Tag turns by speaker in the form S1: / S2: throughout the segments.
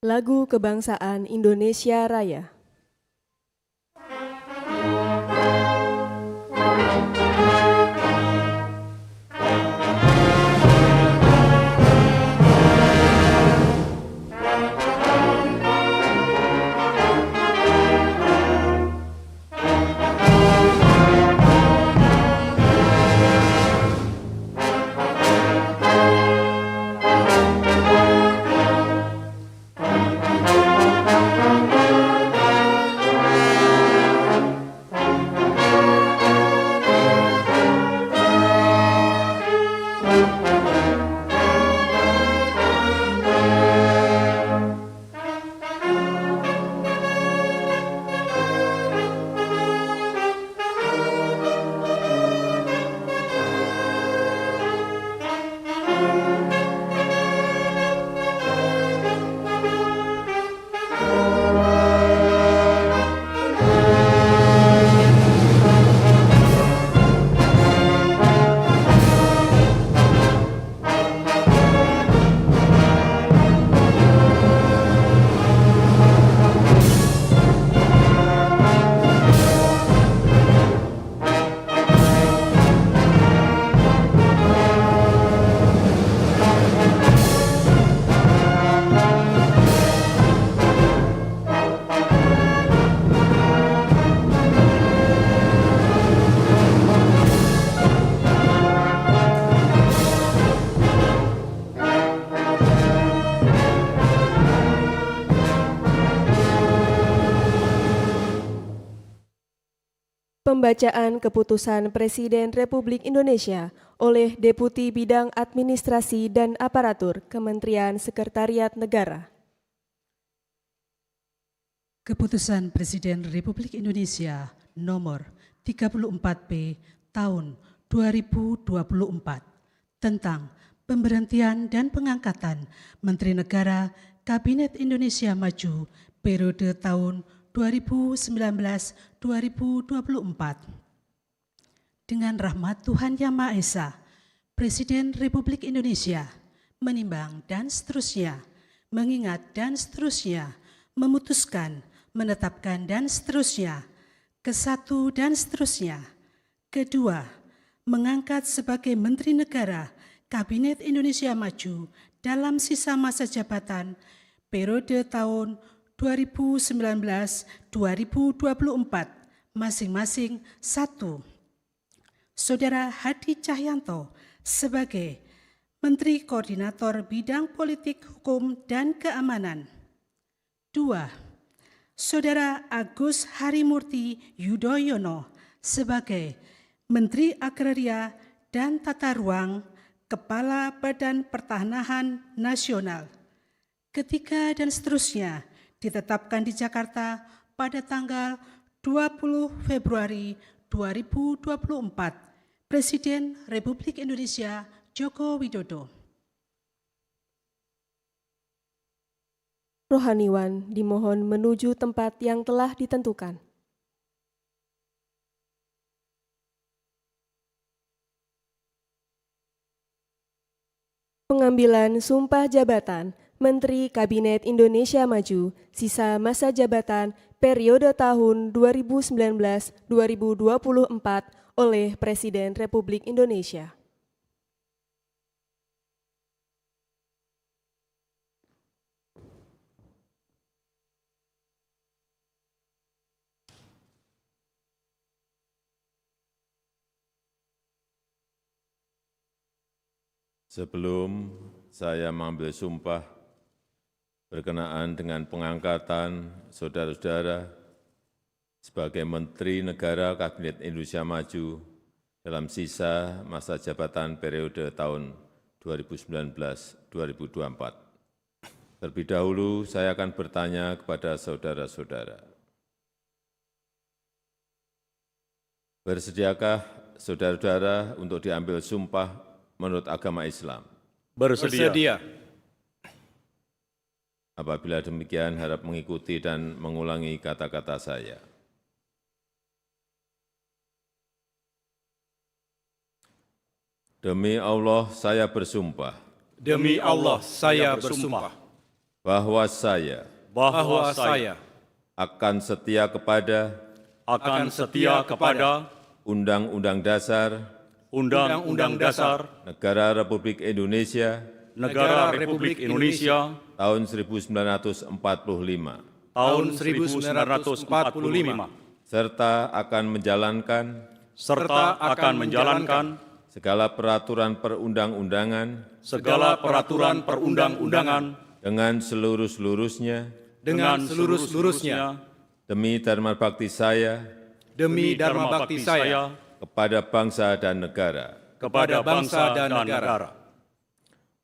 S1: Lagu Kebangsaan Indonesia Raya. Pembacaan Keputusan Presiden Republik Indonesia oleh Deputi Bidang Administrasi dan Aparatur Kementerian Sekretariat Negara.
S2: Keputusan Presiden Republik Indonesia nomor 34B tahun 2024 tentang pemberhentian dan pengangkatan Menteri Negara Kabinet Indonesia Maju periode tahun 2019-2024. Dengan rahmat Tuhan Yang Maha Esa, Presiden Republik Indonesia menimbang dan seterusnya, mengingat dan seterusnya, memutuskan, menetapkan dan seterusnya, kesatu dan seterusnya. Kedua, mengangkat sebagai Menteri Negara Kabinet Indonesia Maju dalam sisa masa jabatan periode tahun 2019-2024 masing-masing. 1. Saudara Hadi Cahyanto sebagai Menteri Koordinator Bidang Politik, Hukum, dan Keamanan. 2. Saudara Agus Harimurti Yudhoyono sebagai Menteri Agraria dan Tata Ruang, Kepala Badan Pertanahan Nasional. Ketiga dan seterusnya ditetapkan di Jakarta pada tanggal 20 Februari 2024. Presiden Republik Indonesia Joko Widodo.
S1: Rohaniwan dimohon menuju tempat yang telah ditentukan. Pengambilan sumpah jabatan Menteri Kabinet Indonesia Maju, sisa masa jabatan periode tahun 2019-2024 oleh Presiden Republik Indonesia.
S3: Sebelum saya mengambil sumpah berkenaan dengan pengangkatan saudara-saudara sebagai Menteri Negara Kabinet Indonesia Maju dalam sisa masa jabatan periode tahun 2019-2024. Terlebih dahulu saya akan bertanya kepada saudara-saudara. Bersediakah saudara-saudara untuk diambil sumpah menurut agama Islam?
S4: Bersedia.
S3: Apabila demikian, harap mengikuti dan mengulangi kata-kata saya. Demi Allah, saya bersumpah
S4: Demi Allah, saya bersumpah
S3: bahwa saya
S4: bahwa saya
S3: akan setia kepada
S4: akan setia kepada
S3: Undang-Undang Dasar
S4: Undang-Undang Dasar
S3: Negara Republik Indonesia
S4: Negara Republik Indonesia
S3: tahun 1945,
S4: tahun 1945,
S3: serta akan menjalankan segala peraturan perundang-undangan
S4: segala peraturan perundang-undangan
S3: dengan seluruh-seluruhnya
S4: dengan seluruh-seluruhnya
S3: demi dharma bakti saya
S4: demi dharma bakti saya
S3: kepada bangsa dan negara,
S4: kepada bangsa dan negara,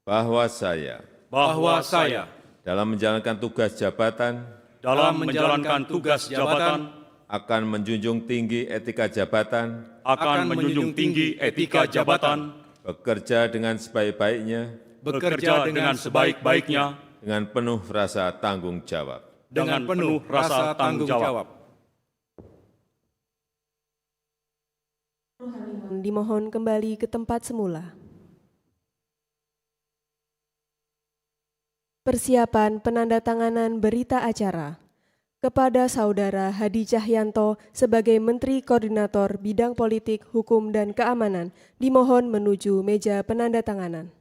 S3: bahwa saya
S4: bahwa saya
S3: dalam menjalankan tugas jabatan
S4: dalam menjalankan tugas jabatan
S3: akan menjunjung tinggi etika jabatan,
S4: akan menjunjung tinggi etika jabatan,
S3: bekerja dengan sebaik-baiknya,
S4: bekerja dengan sebaik-baiknya,
S3: dengan penuh rasa tanggung jawab.
S4: dengan penuh rasa tanggung jawab.
S1: Dimohon kembali ke tempat semula. Persiapan penandatanganan berita acara kepada Saudara Hadi Cahyanto sebagai Menteri Koordinator Bidang Politik, Hukum, dan Keamanan dimohon menuju meja penandatanganan.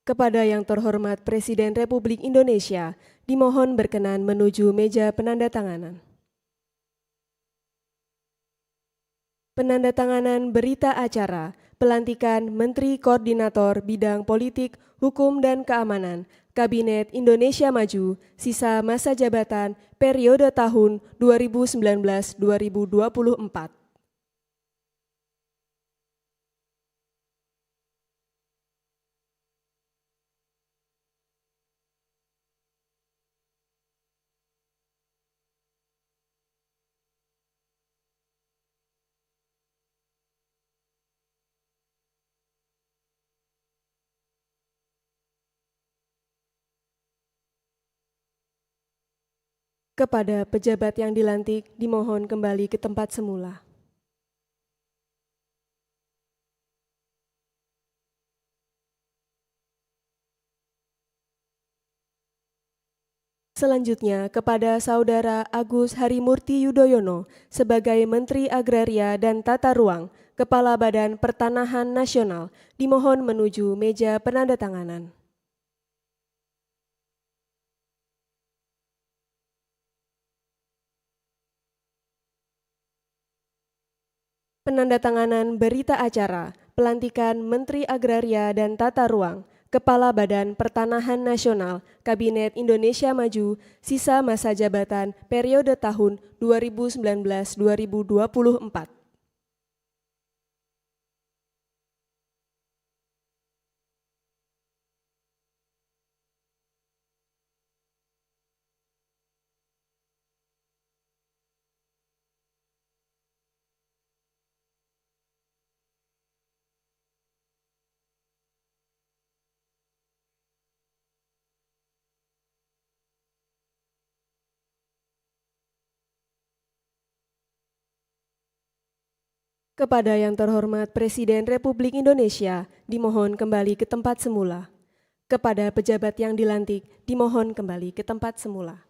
S1: Kepada yang terhormat Presiden Republik Indonesia, dimohon berkenan menuju meja penandatanganan. Penandatanganan berita acara pelantikan Menteri Koordinator Bidang Politik, Hukum, dan Keamanan Kabinet Indonesia Maju sisa masa jabatan periode tahun 2019-2024. Kepada pejabat yang dilantik, dimohon kembali ke tempat semula. Selanjutnya, kepada Saudara Agus Harimurti Yudhoyono sebagai Menteri Agraria dan Tata Ruang, Kepala Badan Pertanahan Nasional, dimohon menuju meja penandatanganan. Penandatanganan berita acara pelantikan Menteri Agraria dan Tata Ruang, Kepala Badan Pertanahan Nasional, Kabinet Indonesia Maju, sisa masa jabatan periode tahun 2019-2024. Kepada yang terhormat Presiden Republik Indonesia, dimohon kembali ke tempat semula. Kepada pejabat yang dilantik, dimohon kembali ke tempat semula.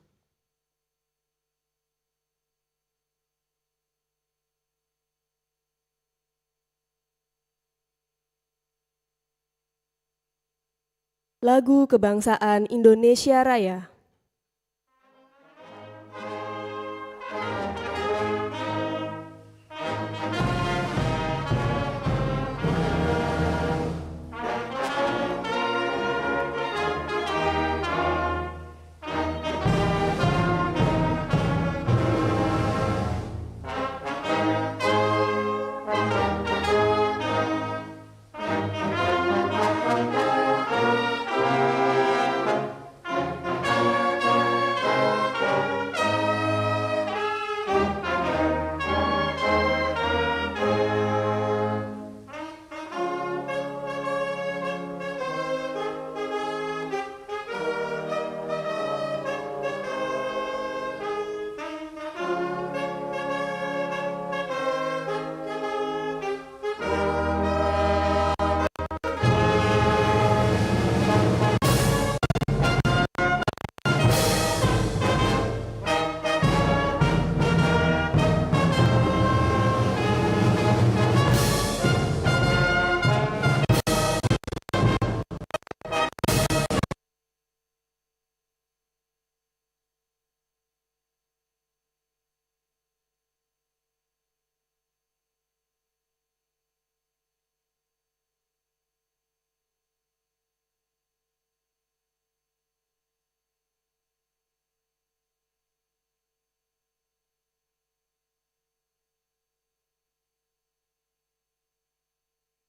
S1: Lagu Kebangsaan Indonesia Raya.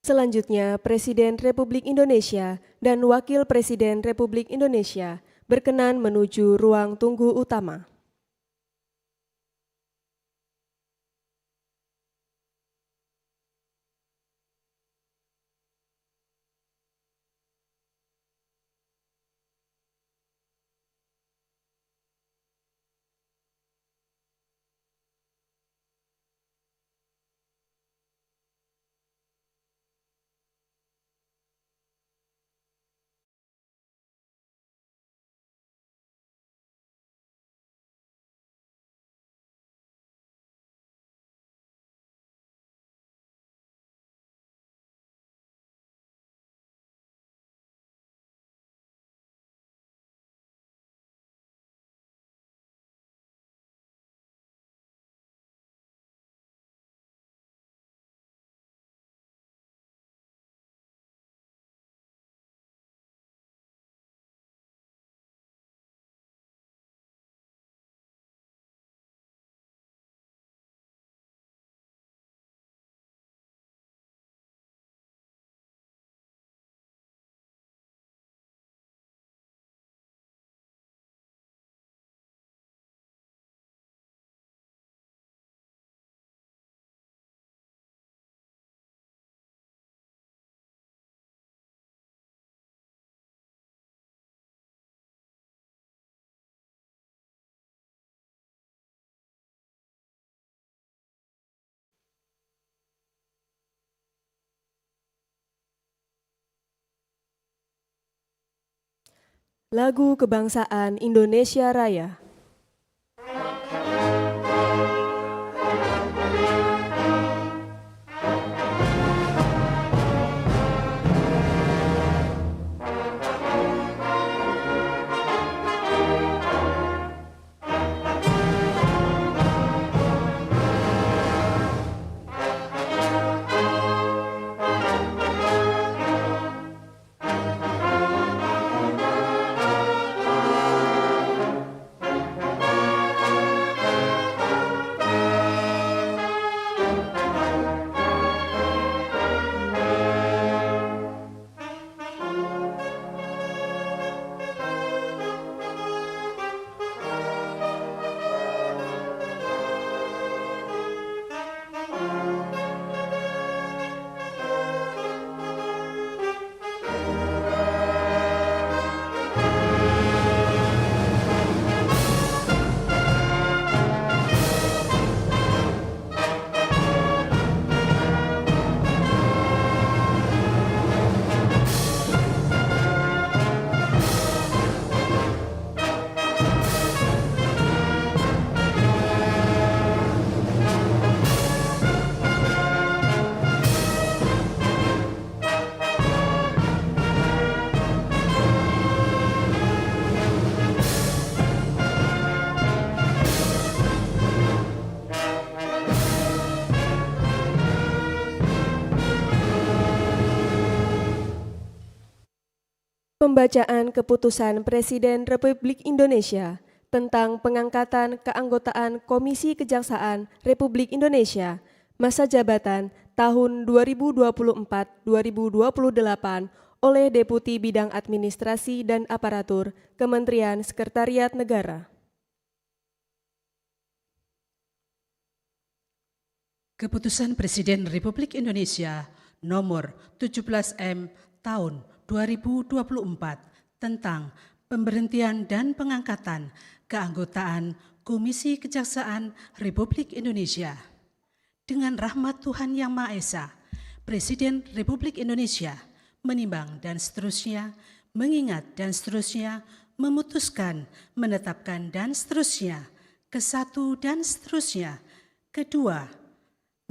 S1: Selanjutnya, Presiden Republik Indonesia dan Wakil Presiden Republik Indonesia berkenan menuju ruang tunggu utama. Lagu Kebangsaan Indonesia Raya. Pembacaan Keputusan Presiden Republik Indonesia tentang pengangkatan keanggotaan Komisi Kejaksaan Republik Indonesia masa jabatan tahun 2024-2028 oleh Deputi Bidang Administrasi dan Aparatur Kementerian Sekretariat Negara.
S2: Keputusan Presiden Republik Indonesia nomor 17M tahun 2024 tentang pemberhentian dan pengangkatan keanggotaan Komisi Kejaksaan Republik Indonesia. Dengan rahmat Tuhan Yang Maha Esa, Presiden Republik Indonesia menimbang dan seterusnya, mengingat dan seterusnya, memutuskan, menetapkan dan seterusnya, kesatu dan seterusnya, kedua,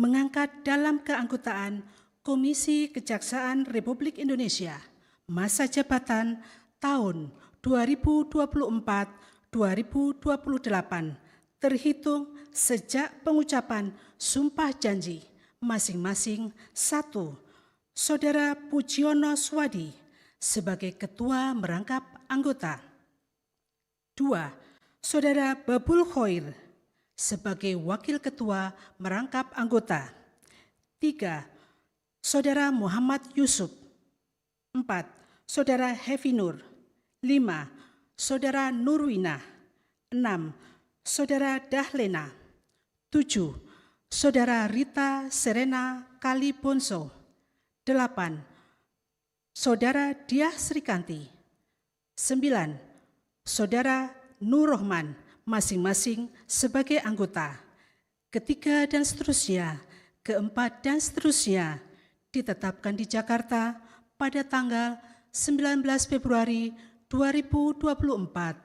S2: mengangkat dalam keanggotaan Komisi Kejaksaan Republik Indonesia masa jabatan tahun 2024-2028 terhitung sejak pengucapan sumpah janji masing-masing. 1. Saudara Pujiono Swadi sebagai Ketua Merangkap Anggota. 2. Saudara Babul Khoir sebagai Wakil Ketua Merangkap Anggota. 3. Saudara Muhammad Yusuf. 4. Saudara Hefi Nur. 5. Saudara Nurwina. 6. Saudara Dahlena. 7. Saudara Rita Serena Kalibonso. 8. Saudara Diah Srikanti. 9. Saudara Nur Rohman, masing-masing sebagai anggota. Ketiga dan seterusnya, keempat dan seterusnya, ditetapkan di Jakarta pada tanggal 19 Februari 2024.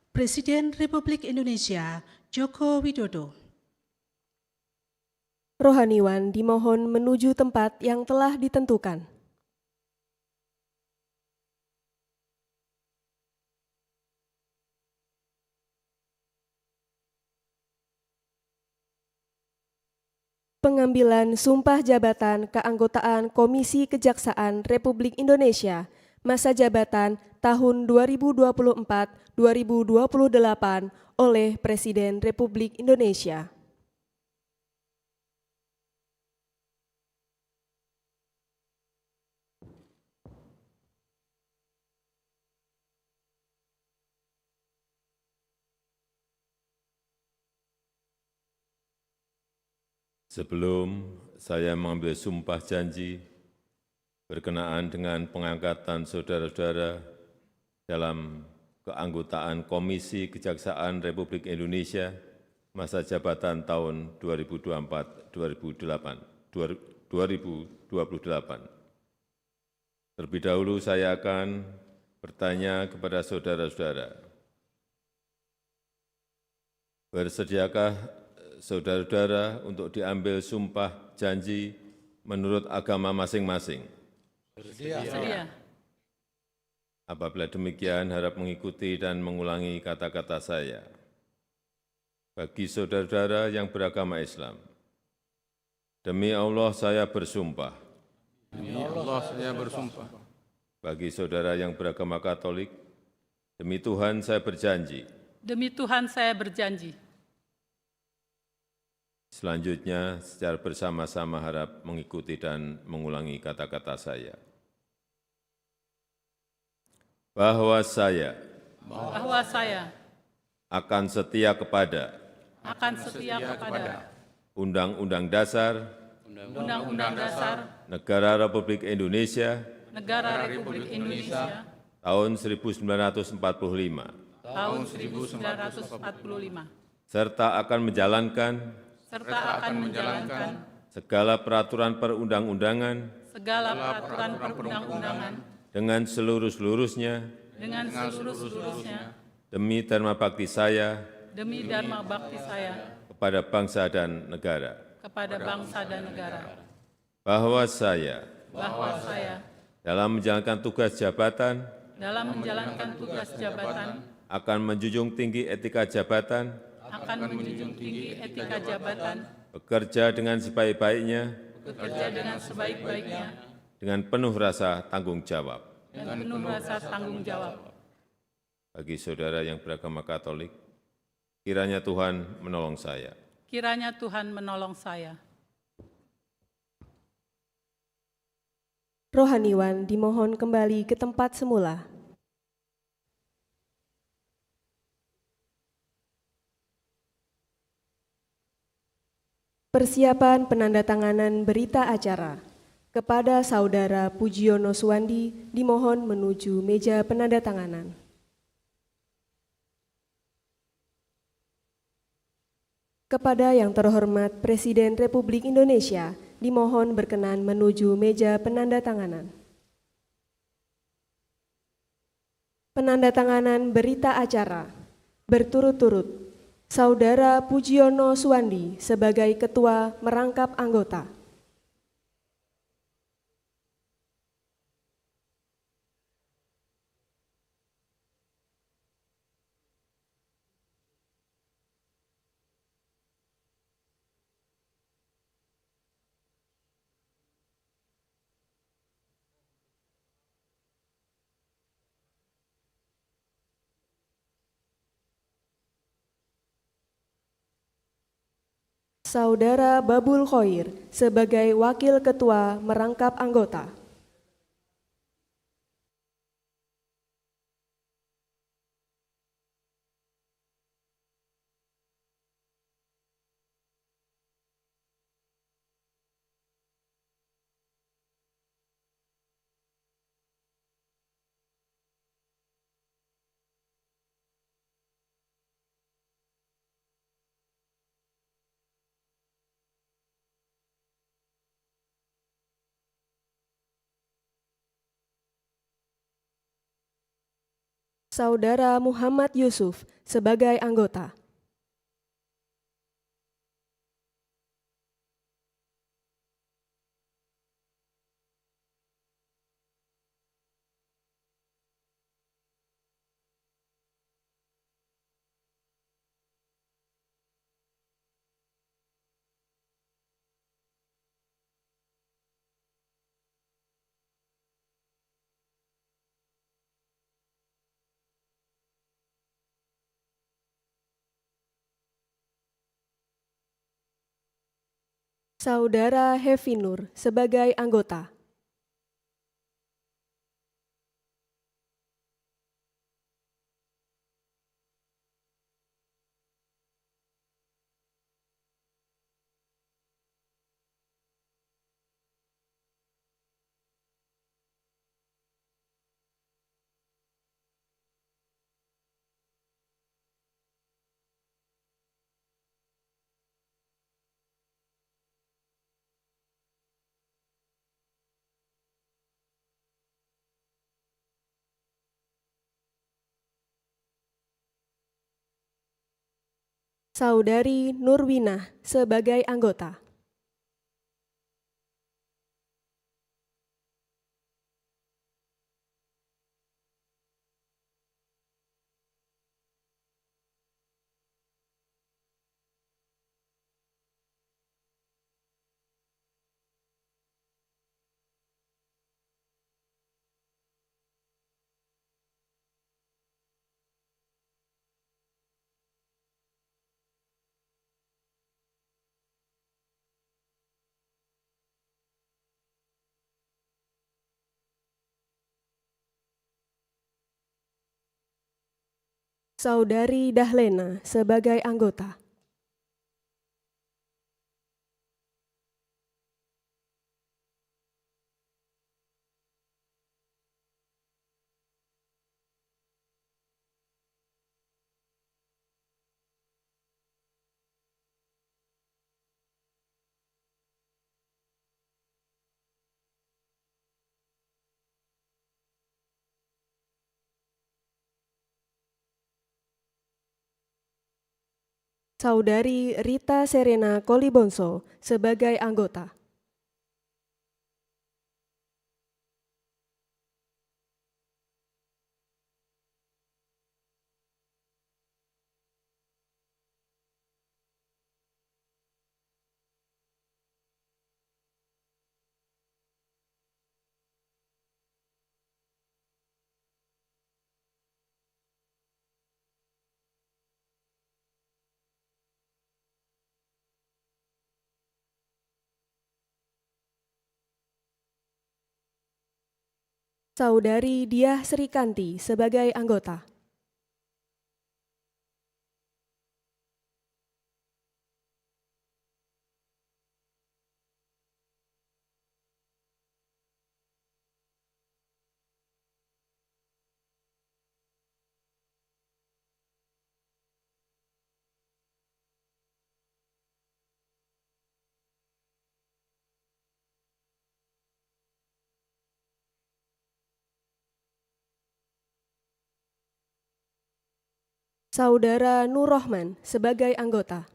S2: Presiden Republik Indonesia Joko Widodo.
S1: Rohaniwan dimohon menuju tempat yang telah ditentukan. Pengambilan sumpah jabatan keanggotaan Komisi Kejaksaan Republik Indonesia masa jabatan tahun 2024-2028 oleh Presiden Republik Indonesia.
S3: Sebelum saya mengambil sumpah janji berkenaan dengan pengangkatan saudara-saudara dalam keanggotaan Komisi Kejaksaan Republik Indonesia masa jabatan tahun 2024-2028. Terlebih dahulu saya akan bertanya kepada saudara-saudara, bersediakah saudara-saudara untuk diambil sumpah janji menurut agama masing-masing?
S5: Sedia.
S3: Apabila demikian, harap mengikuti dan mengulangi kata-kata saya. Bagi saudara-saudara yang beragama Islam, demi Allah saya bersumpah.
S5: Demi Allah saya bersumpah.
S3: Bagi saudara yang beragama Katolik, demi Tuhan saya berjanji.
S5: Demi Tuhan saya berjanji.
S3: Selanjutnya, secara bersama-sama harap mengikuti dan mengulangi kata-kata saya. Bahwa saya akan setia kepada Undang-Undang Dasar Negara Republik Indonesia tahun 1945 serta akan menjalankan segala peraturan perundang-undangan dengan seluruh-seluruhnya demi dharma bakti saya kepada bangsa dan negara. Bahwa saya dalam menjalankan tugas jabatan akan menjunjung tinggi etika jabatan, bekerja dengan sebaik-baiknya, dengan penuh rasa tanggung jawab. Bagi saudara yang beragama Katolik, kiranya Tuhan menolong saya.
S1: Rohaniwan dimohon kembali ke tempat semula. Persiapan penandatanganan berita acara. Kepada Saudara Pujiono Suwandi dimohon menuju meja penandatanganan. Kepada yang terhormat Presiden Republik Indonesia dimohon berkenan menuju meja penandatanganan. Penandatanganan berita acara berturut-turut. Saudara Pujiono Suwandi sebagai Ketua merangkap anggota. Saudara Babul Khoir sebagai Wakil Ketua merangkap anggota. Saudara Muhammad Yusuf sebagai anggota. Saudara Hefi Nur sebagai anggota. Saudari Nurwinah sebagai anggota. Saudari Dahlena sebagai anggota. Saudari Rita Serena Kolibonso sebagai anggota. Saudari Diah Srikanti sebagai anggota. Saudara Nur Rohman sebagai anggota.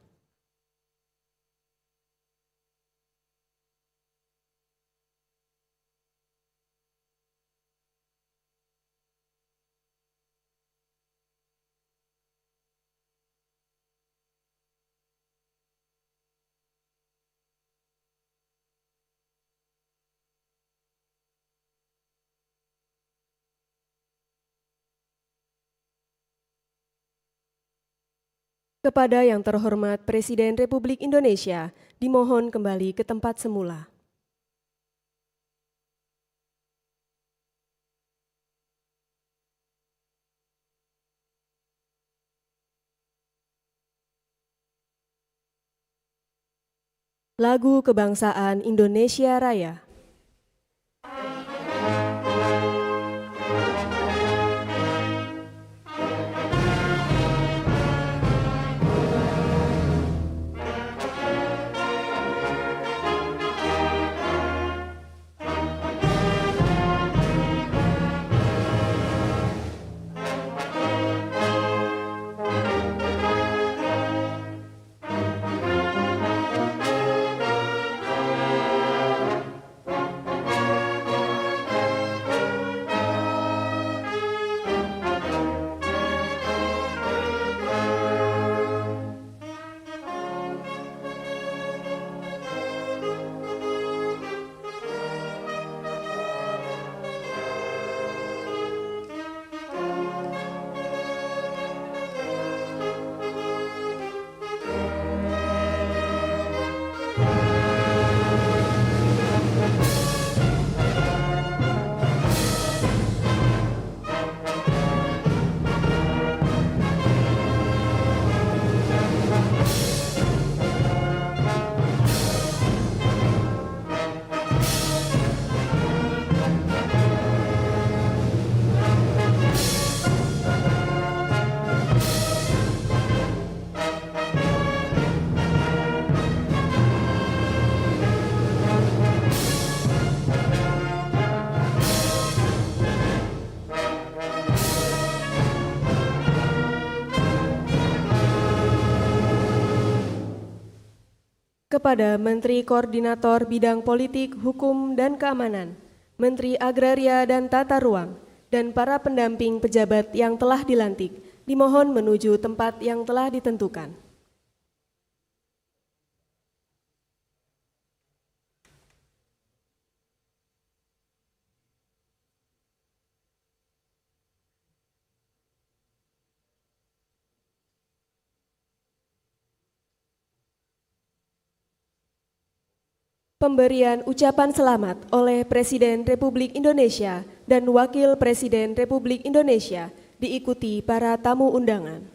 S1: Kepada yang terhormat Presiden Republik Indonesia, dimohon kembali ke tempat semula. Lagu Kebangsaan Indonesia Raya. Kepada Menteri Koordinator Bidang Politik, Hukum, dan Keamanan, Menteri Agraria dan Tata Ruang, dan para pendamping pejabat yang telah dilantik, dimohon menuju tempat yang telah ditentukan. Pemberian ucapan selamat oleh Presiden Republik Indonesia dan Wakil Presiden Republik Indonesia diikuti para tamu undangan.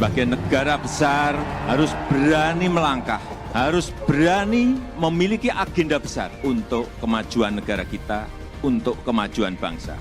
S6: Sebagai negara besar harus berani melangkah, harus berani memiliki agenda besar untuk kemajuan negara kita, untuk kemajuan bangsa.